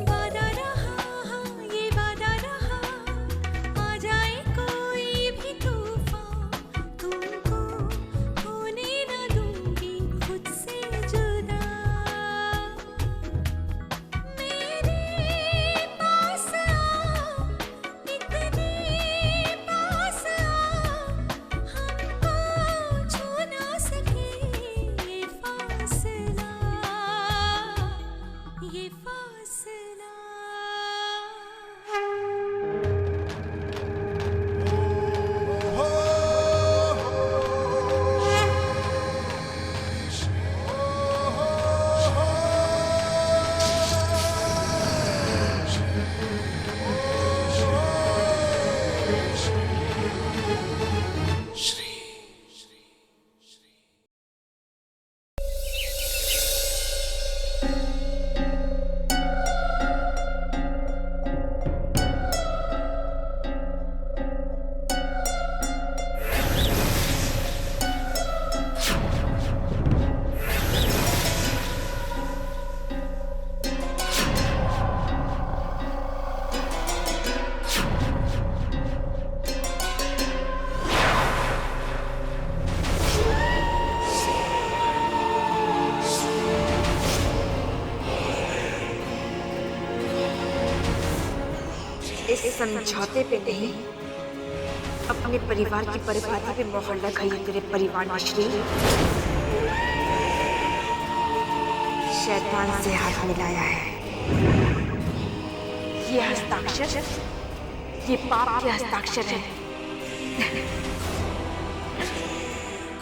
वादा रहा, हाँ ये वादा रहा, आ जाए कोई भी तूफान, तुमको होने न दूंगी खुद से जुदा। मेरे पास आओ, इतने पास आओ, हमको छू ना सके ये फासला, ये फासला। इस समझौते पे नहीं, अपने परिवार की बर्बादी पे मोहर लगाई है तेरे परिवार ने श्री। शैतान से हाथ मिलाया है। ये हस्ताक्षर, ये पाप के हस्ताक्षर है।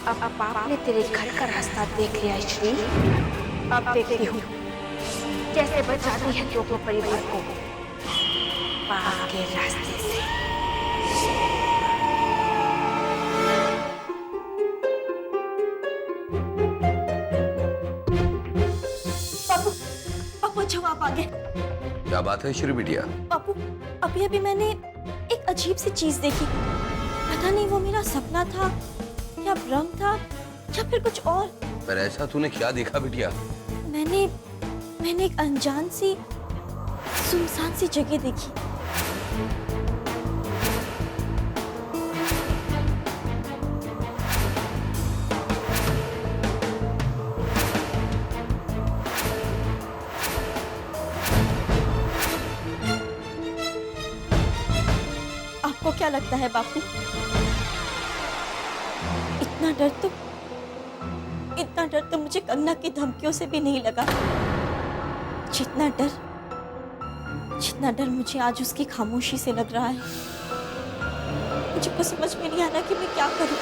अब पाप ने तेरे घर का रास्ता देख लिया है श्री। अब देखती हूँ कैसे बचाती है तू अपने परिवार को पाप के रास्ते से। पापू, पापू जवाब आ गए। क्या बात है श्री बिटिया? पापू, अभी अभी मैंने एक अजीब सी चीज देखी। पता नहीं वो मेरा सपना था या भ्रम था या फिर कुछ और। पर ऐसा तूने क्या देखा बिटिया? मैंने एक अनजान सी सुनसान सी जगह देखी। आपको क्या लगता है बापू? इतना डर तो मुझे कंगना की धमकियों से भी नहीं लगा। जितना डर मुझे आज उसकी खामोशी से लग रहा है। मुझे कुछ समझ में नहीं आ रहा कि मैं क्या करूं।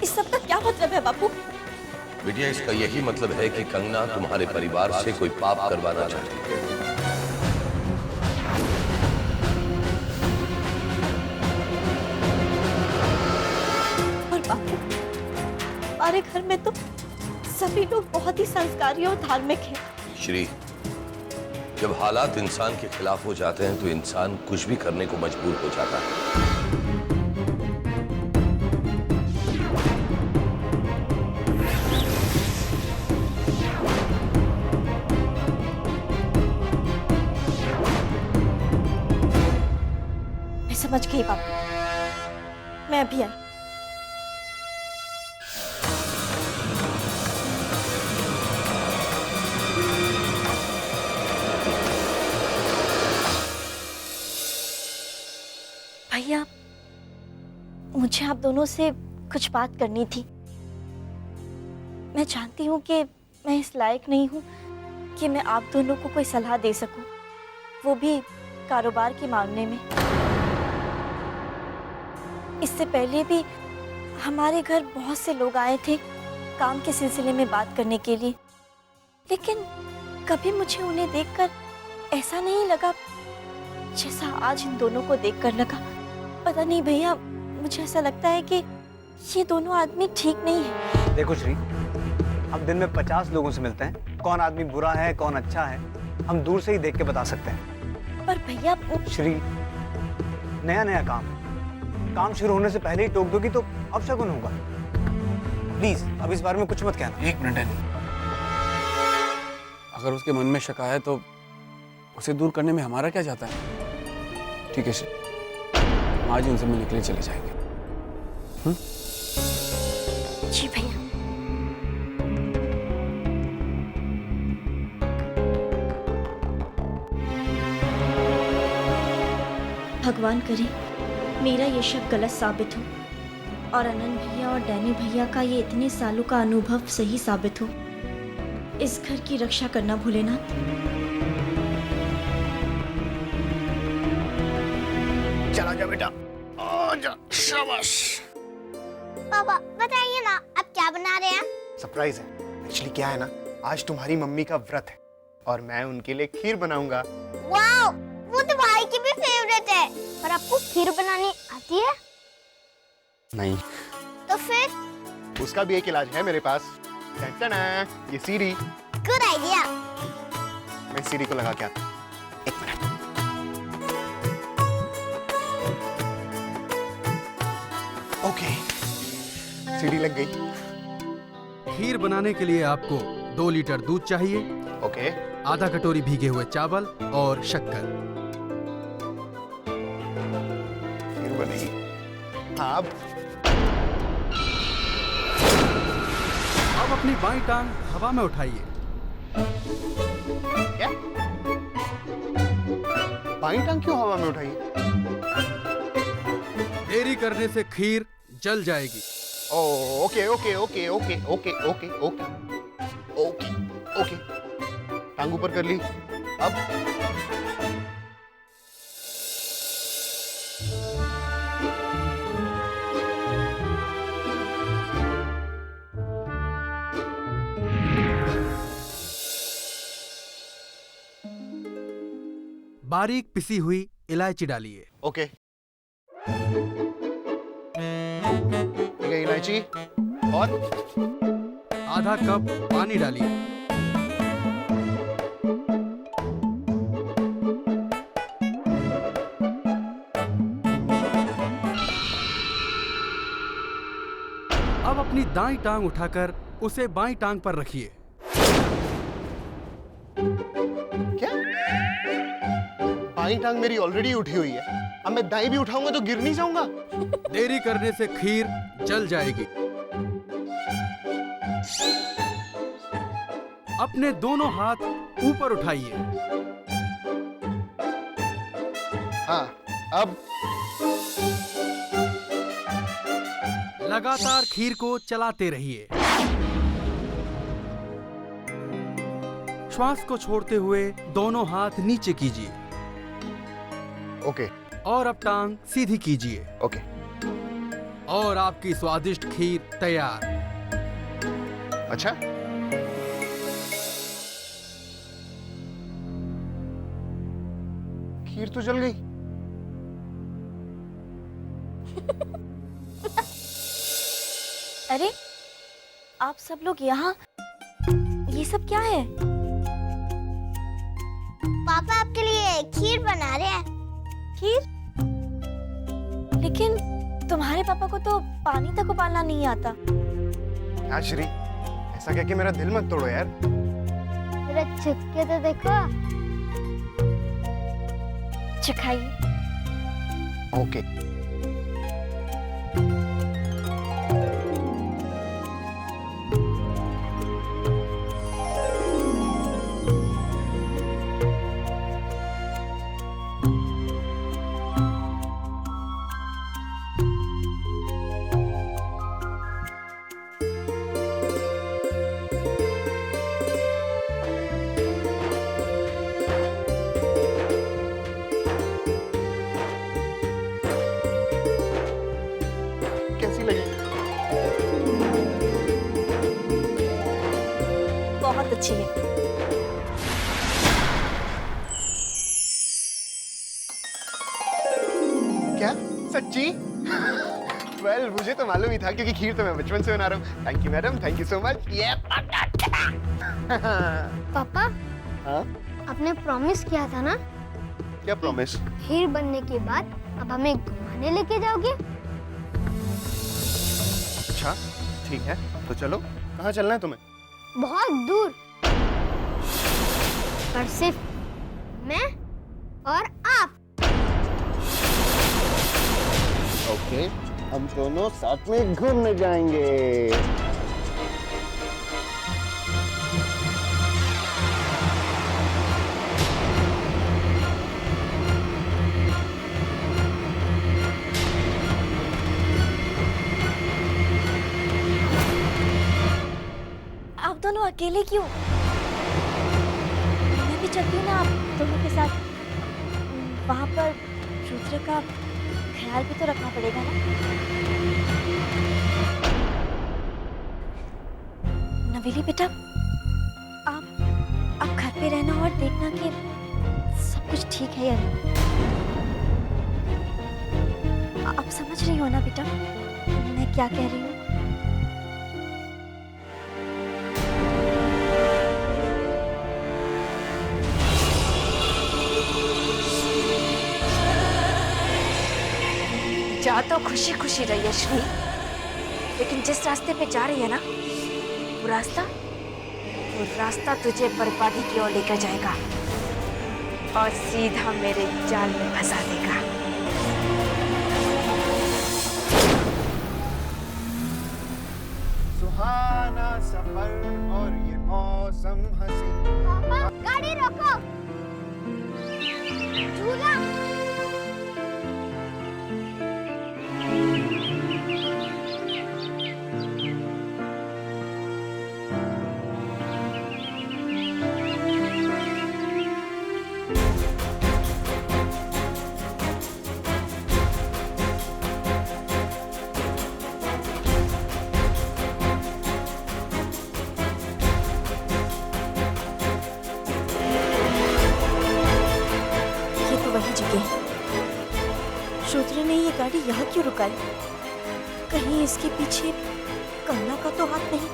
इस सब का क्या मतलब है बापू? बिटिया इसका यही मतलब है कि कंगना तुम्हारे परिवार से कोई पाप करवाना चाहती है। और बापू, हमारे घर में तो सभी लोग बहुत ही संस्कारी और धार्मिक हैं। श्री, जब हालात इंसान के खिलाफ हो जाते हैं तो इंसान कुछ भी करने को मजबूर हो जाता है। समझ गई पापा, मैं अभी आई। भैया, मुझे आप दोनों से कुछ बात करनी थी। मैं जानती हूँ कि मैं इस लायक नहीं हूँ कि मैं आप दोनों को कोई सलाह दे सकूँ, वो भी कारोबार के मामले में। इससे पहले भी हमारे घर बहुत से लोग आए थे काम के सिलसिले में बात करने के लिए, लेकिन कभी मुझे उन्हें देखकर ऐसा नहीं लगा जैसा आज इन दोनों को देखकर लगा। पता नहीं भैया, मुझे ऐसा लगता है कि ये दोनों आदमी ठीक नहीं है। देखो श्री, हम दिन में 50 लोगों से मिलते हैं, कौन आदमी बुरा है कौन अच्छा है हम दूर से ही देख के बता सकते हैं। पर भैया श्री, नया नया काम शुरू होने से पहले ही टोक दोगी तो अपशगुन होगा। प्लीज अब इस बारे में कुछ मत कहना। एक मिनट है, अगर उसके मन में शक आया तो उसे दूर करने में हमारा क्या जाता है। ठीक है श्री, हम आज उनसे मिलने के लिए चले जाएंगे। जी भैया। भगवान करे मेरा ये शक गलत साबित हो और अनंत भैया और डैनी भैया का ये इतने सालों का अनुभव सही साबित हो। इस घर की रक्षा करना भोलेनाथ। चला जा बेटा, आजा, शाबाश। पापा बताइए ना, आप क्या बना रहे हैं? सरप्राइज है। एक्चुअली क्या है ना, आज तुम्हारी मम्मी का व्रत है और मैं उनके लिए खीर बनाऊंगा। वाओ, वो तो भाई की भी फेवरेट है। पर आपको खीर बनानी आती है? नहीं। तो फिर? उसका भी एक इलाज है मेरे पास। टन-टना, ये सीढ़ी। Good idea. मैं सीढ़ी को लगा के आता हूं। एक मिनट। ओके, सीढ़ी लग गई। खीर बनाने के लिए आपको 2 लीटर दूध चाहिए, ओके, आधा कटोरी भीगे हुए चावल और शक्कर। खीर बनेगी। हाँ, अब अपनी बाईं टांग हवा में उठाइए। क्या? बाईं टांग क्यों हवा में उठाई? देरी करने से खीर जल जाएगी। Okay okay okay okay okay okay okay okay okay, टांग ऊपर कर ली। अब बारीक पिसी हुई इलायची डालिए। ओके, ठीक है, इलायची और आधा कप पानी डालिए। अब अपनी दाईं टांग उठाकर उसे बाईं टांग पर रखिए। क्या? बाईं टांग मेरी ऑलरेडी उठी हुई है, अब मैं दाईं भी उठाऊंगा तो गिर नहीं जाऊंगा? देरी करने से खीर जल जाएगी। अपने दोनों हाथ ऊपर उठाइए। हाँ, अब लगातार खीर को चलाते रहिए। श्वास को छोड़ते हुए दोनों हाथ नीचे कीजिए। ओके और अब टांग सीधी कीजिए। ओके, और आपकी स्वादिष्ट खीर तैयार। अच्छा, खीर तो जल गई। अरे आप सब लोग यहाँ, ये सब क्या है? पापा आपके लिए खीर बना रहे हैं। खीर? लेकिन तुम्हारे पापा को तो पानी तक उबालना नहीं आता। क्या श्री, ऐसा क्या कि मेरा दिल मत तोड़ो यार। मेरा छुप के तो देखो। चखाइए। ओके कैसी लगी? बहुत अच्छी है। क्या सच्ची? वेल मुझे तो मालूम ही था क्योंकि खीर तो मैं बचपन से बना रहा हूँ। Thank you madam, thank you so much. ये पापा हाँ आपने प्रॉमिस किया था ना, क्या प्रॉमिस? खीर बनने के बाद अब हमें घुमाने लेके जाओगे? अच्छा ठीक है तो चलो। कहाँ चलना है तुम्हें? बहुत दूर, पर सिर्फ मैं और आप। ओके हम दोनों साथ में घूमने जाएंगे। आप दोनों अकेले क्यों? मैं भी चलती हूँ ना आप दोनों के साथ। वहाँ पर रुद्र का ख्याल भी तो रखना पड़ेगा ना। नवेली बेटा, आप घर पे रहना और देखना कि सब कुछ ठीक है या नहीं। आप समझ रही हो ना बेटा मैं क्या कह रही हूँ? जा तो खुशी खुशी रही है श्री, लेकिन जिस रास्ते पे जा रही है ना वो रास्ता तुझे बर्बादी की ओर लेकर जाएगा और सीधा मेरे जाल में फंसा देगा। सुहाना सफर और ये मौसम हंसी। पापा गाड़ी रोको, झूला। रुद्र ने ये गाड़ी यहाँ क्यों रुकाई? कहीं इसके पीछे कंगना का तो हाथ नहीं?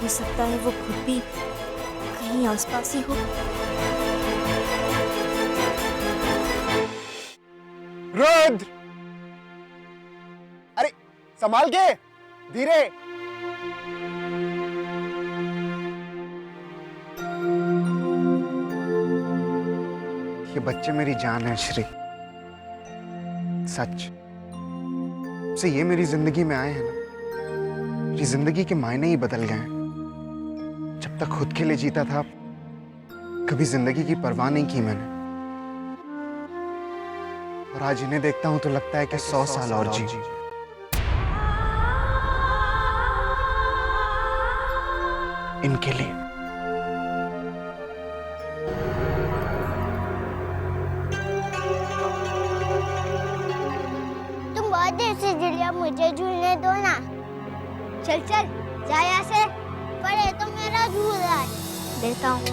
हो सकता है वो खुद भी कहीं आसपास ही हो। रुद्र! अरे संभाल के, धीरे। ये बच्चे मेरी जान है श्री, सच से ये मेरी जिंदगी में आए हैं ना, मेरी जिंदगी के मायने ही बदल गए हैं। जब तक खुद के लिए जीता था कभी जिंदगी की परवाह नहीं की मैंने, और आज इन्हें देखता हूं तो लगता है कि 100 साल और जी। इनके लिए। तुम बहुत देर से जुलिया, मुझे झूलने दो ना। चल चल जा यहाँ से, पड़े तो मेरा झूला देता हूँ।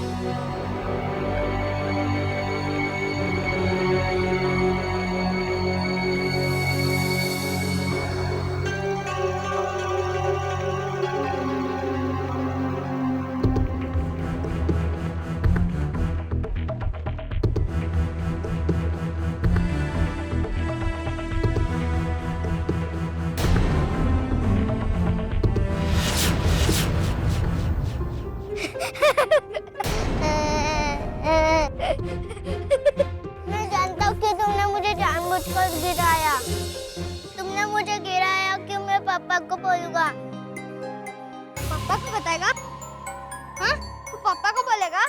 बोलूंगा। पापा को बताएगा? हाँ? तो पापा को बोलेगा?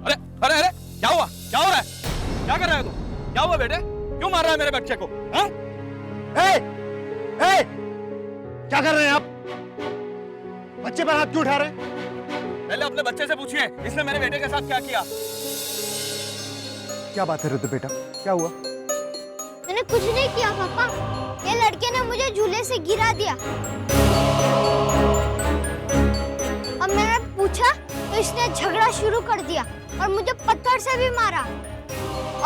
अरे अरे अरे, क्या हुआ? क्या हो रहा है? क्या कर रहे हो तुम? क्या हुआ बेटे? क्यों मार रहा है मेरे बच्चे को? हाँ? क्या कर रहे हैं आप? बच्चे पर हाथ क्यों उठा रहे हैं? पहले अपने बच्चे से पूछिए, इसने मेरे बेटे के साथ क्या किया? क्या बात है रुद्र बेटा, क्या हुआ? मैंने कुछ नहीं किया पापा। ये लड़के ने मुझे झूले से गिरा दिया। अब मैंने पूछा तो इसने झगड़ा शुरू कर दिया और मुझे पत्थर से भी मारा।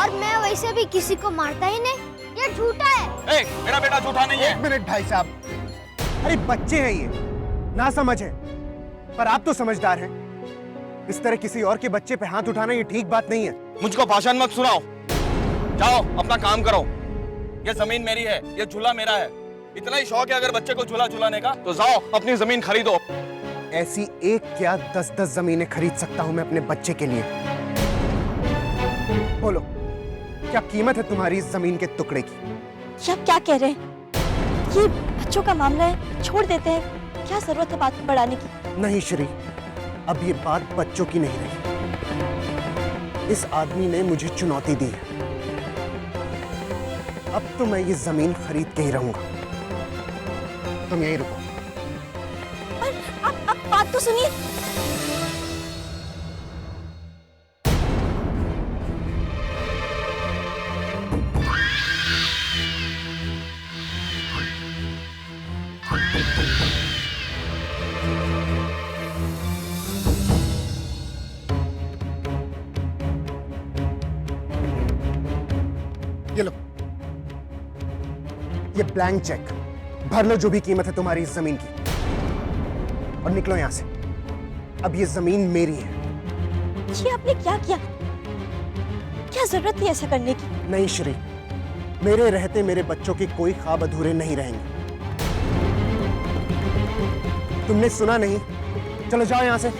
और मैं वैसे भी किसी को मारता ही नहीं। ये झूठा है। मेरा बेटा झूठा नहीं है। एक मिनट भाई साहब, अरे बच्चे हैं ये, ना समझ है, पर आप तो समझदार हैं। इस तरह किसी और के बच्चे पे हाथ उठाना ये ठीक बात नहीं है। मुझको भाषण मत सुनाओ, जाओ अपना काम करो। ये जमीन मेरी है, ये झूला मेरा है। इतना ही शौक है अगर बच्चे को झूला झूलाने का, तो जाओ अपनी जमीन खरीदो। ऐसी एक क्या 10-10 जमीनें खरीद सकता हूं मैं अपने बच्चे के लिए। बोलो, क्या कीमत है तुम्हारी इस जमीन के टुकड़े की? ये आप क्या कह रहे हैं? ये बच्चों का मामला है, छोड़ देते हैं। क्या जरूरत है बात को बढ़ाने की? नहीं श्री, अब ये बात बच्चों की नहीं रही। इस आदमी ने मुझे चुनौती दी है। अब तो मैं ये जमीन खरीद के ही रहूंगा। तुम यहीं रुको। आप बात तो सुनिए। ये लो, ये ब्लैंक चेक भर लो, जो भी कीमत है तुम्हारी इस जमीन की, और निकलो यहां से। अब ये जमीन मेरी है। ये आपने क्या किया? क्या जरूरत थी ऐसा करने की? नहीं श्री, मेरे रहते मेरे बच्चों के कोई ख्वाब अधूरे नहीं रहेंगे। तुमने सुना नहीं? चलो जाओ यहां से।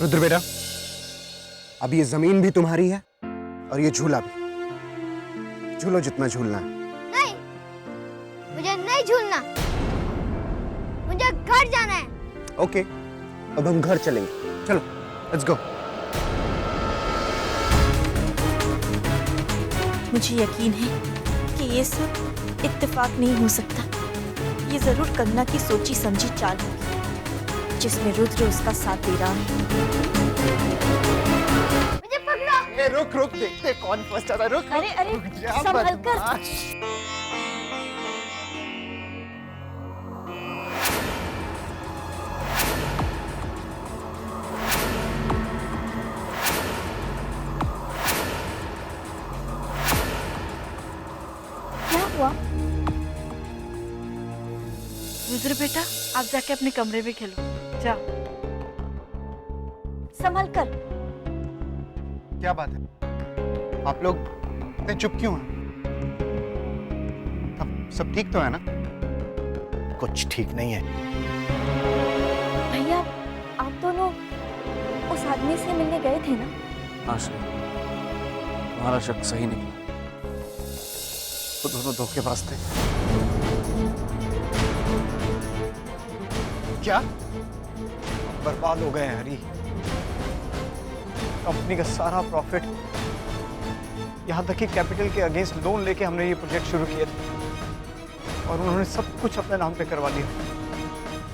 रुद्र बेटा, अब ये जमीन भी तुम्हारी है और ये झूला भी। झूलो जितना झूलना है। नहीं, मुझे नहीं झूलना। मुझे घर जाना है। ओके, अब हम घर चलेंगे। चलो, लेट्स गो। मुझे यकीन है कि ये सब इत्तेफाक नहीं हो सकता। ये जरूर कंगना की सोची समझी चाल होगी जिसमें रुद्र उसका साथ दे रहा है। मुझे पकड़ो। ए, रुक रुक, देखते कौन फर्स्ट आता है। रुक। अरे अरे, संभल कर। क्या हुआ? रुद्र बेटा, आप जाके अपने कमरे में खेलो, जाओ। संभल कर। क्या बात है, आप लोग इतने चुप क्यों हैं? सब ठीक तो है ना? कुछ ठीक नहीं है। भैया, आप दोनों उस आदमी से मिलने गए थे ना? हाँ श्री, तुम्हारा शक सही निकला। वो दोनों धोखेबाज थे। क्या? बर्बाद हो गए हैं हरी। कंपनी का सारा प्रॉफिट, यहाँ तक कि कैपिटल के अगेंस्ट लोन लेके हमने ये प्रोजेक्ट शुरू किया था और उन्होंने सब कुछ अपने नाम पे करवा लिया।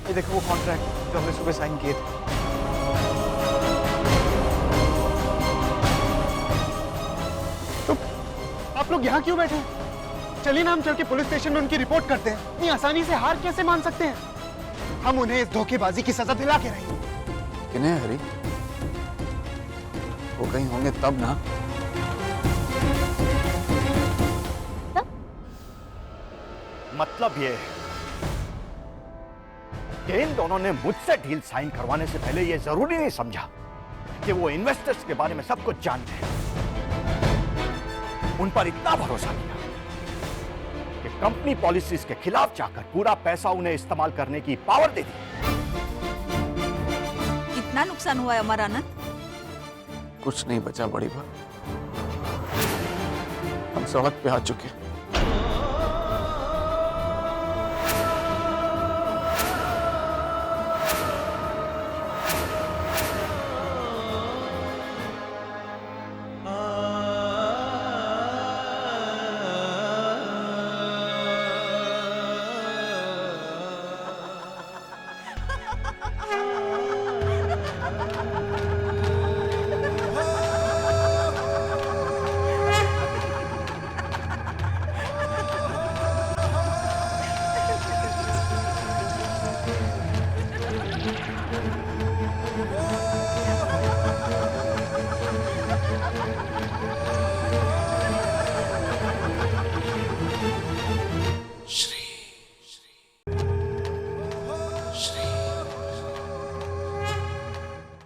ये देखो वो कॉन्ट्रैक्ट जो हमने सुबह साइन किए थे। तो आप लोग यहाँ क्यों बैठे हैं? चलिए ना, हम चल के पुलिस स्टेशन में उनकी रिपोर्ट करते हैं। इतनी आसानी से हार कैसे मान सकते हैं? हम उन्हें इस धोखेबाजी की सजा दिला के रहेंगे। किन्हें हरी? वो कहीं होंगे तब ना। मतलब ये है कि इन दोनों ने मुझसे डील साइन करवाने से पहले ये जरूरी नहीं समझा कि वो इन्वेस्टर्स के बारे में सब कुछ जानते हैं। उन पर इतना भरोसा किया कि कंपनी पॉलिसीज के खिलाफ जाकर पूरा पैसा उन्हें इस्तेमाल करने की पावर दे दी। कितना नुकसान हुआ है अमर आनंद? कुछ नहीं बचा बड़ी बात, हम सड़क पे आ चुके हैं।